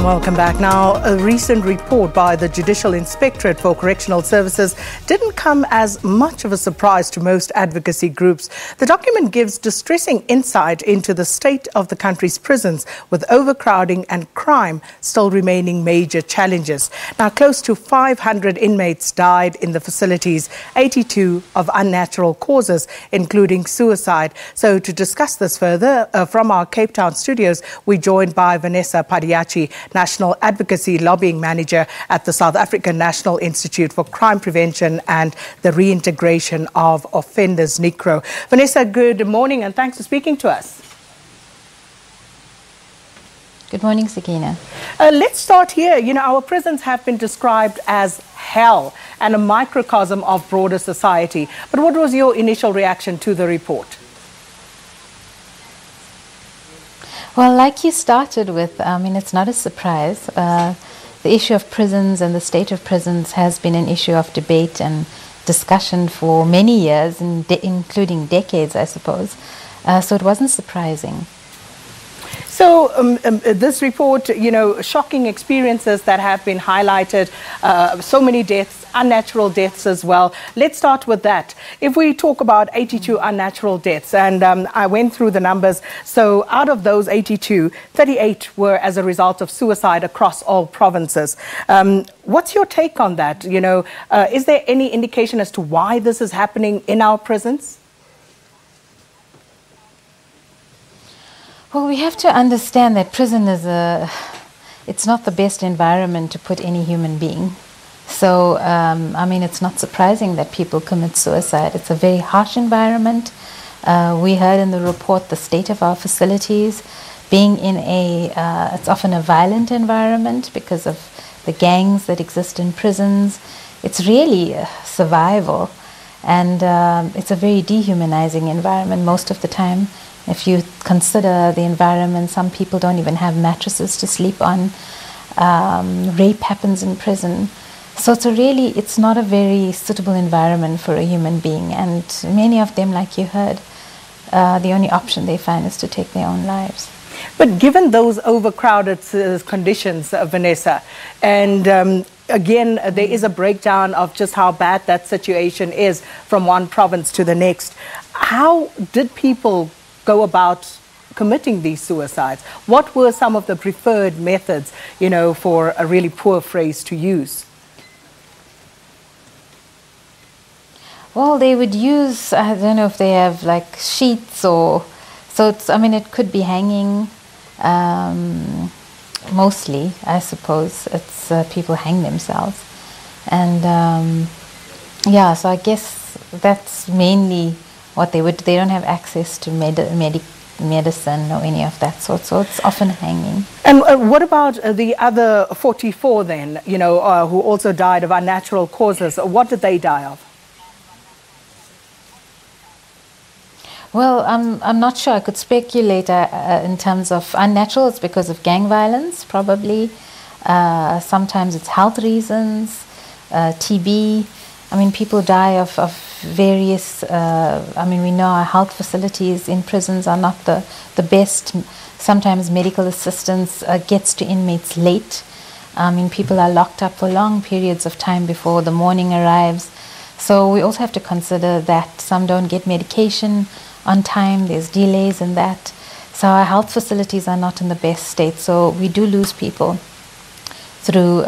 Welcome back. Now, a recent report by the Judicial Inspectorate for Correctional Services didn't come as much of a surprise to most advocacy groups. The document gives distressing insight into the state of the country's prisons, with overcrowding and crime still remaining major challenges. Now, close to 500 inmates died in the facilities, 82 of unnatural causes, including suicide. So to discuss this further, from our Cape Town studios, we're joined by Venessa Padayachee, National Advocacy Lobbying Manager at the South African National Institute for Crime Prevention and the Reintegration of Offenders, NICRO. Venessa, good morning and thanks for speaking to us. Good morning, Sakina. Let's start here. You know, our prisons have been described as hell and a microcosm of broader society. But what was your initial reaction to the report? Well, like you started with, it's not a surprise. The issue of prisons and the state of prisons has been an issue of debate and discussion for many years, including decades, I suppose. So it wasn't surprising. So this report, you know, shocking experiences that have been highlighted, so many deaths, unnatural deaths as well. Let's start with that. If we talk about 82 unnatural deaths, and I went through the numbers, so out of those 82, 38 were as a result of suicide across all provinces. What's your take on that? You know, is there any indication as to why this is happening in our prisons? Well, we have to understand that prison is it's not the best environment to put any human being. So, it's not surprising that people commit suicide. It's a very harsh environment. We heard in the report the state of our facilities being in it's often a violent environment because of the gangs that exist in prisons. It's really survival, and it's a very dehumanizing environment most of the time. If you consider the environment, some people don't even have mattresses to sleep on. Rape happens in prison. So it's not a very suitable environment for a human being. And many of them, like you heard, the only option they find is to take their own lives. But given those overcrowded conditions, Venessa, and again, there is a breakdown of just how bad that situation is from one province to the next. How did people go about committing these suicides? What were some of the preferred methods, you know, for a really poor phrase to use? Well, they would use, I don't know if they have like sheets or, so it's, it could be hanging, mostly, I suppose. It's people hang themselves. And so I guess that's mainly what they would. They don't have access to medicine or any of that sort, so it's often hanging. And what about the other 44 then, you know, who also died of unnatural causes? What did they die of? Well, I'm not sure. I could speculate in terms of unnatural. It's because of gang violence, probably. Sometimes it's health reasons, TB. People die of various, we know our health facilities in prisons are not the best. Sometimes medical assistance gets to inmates late. People are locked up for long periods of time before the morning arrives. So we also have to consider that some don't get medication on time. There's delays in that. So our health facilities are not in the best state. So we do lose people through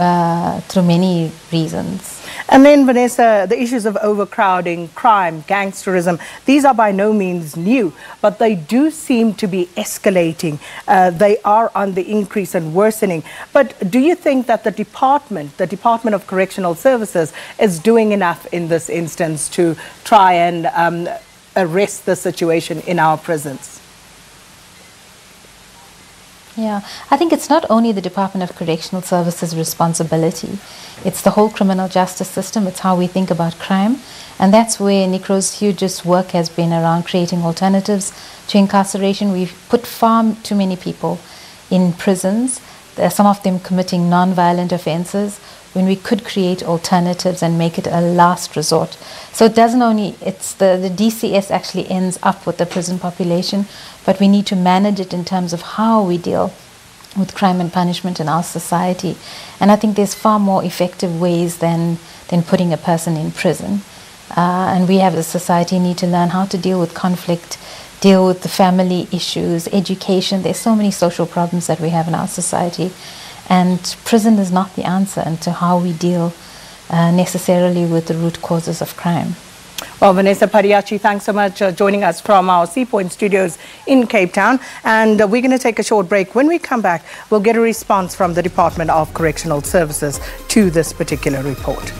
many reasons. And then, Venessa, the issues of overcrowding, crime, gangsterism, these are by no means new, but they do seem to be escalating. They are on the increase and worsening. But do you think that the Department of Correctional Services, is doing enough in this instance to try and arrest the situation in our prisons? Yeah, I think it's not only the Department of Correctional Services' responsibility. It's the whole criminal justice system. It's how we think about crime. And that's where NICRO's hugest work has been around creating alternatives to incarceration. We've put far too many people in prisons, some of them committing non-violent offenses, when we could create alternatives and make it a last resort. So it doesn't only, it's the DCS actually ends up with the prison population, but we need to manage it in terms of how we deal with crime and punishment in our society. And I think there's far more effective ways than putting a person in prison. And we as a society need to learn how to deal with conflict, deal with the family issues, education. There's so many social problems that we have in our society. And prison is not the answer into how we deal necessarily with the root causes of crime. Well, Venessa Padayachee, thanks so much for joining us from our Sea Point studios in Cape Town. And we're going to take a short break. When we come back, we'll get a response from the Department of Correctional Services to this particular report.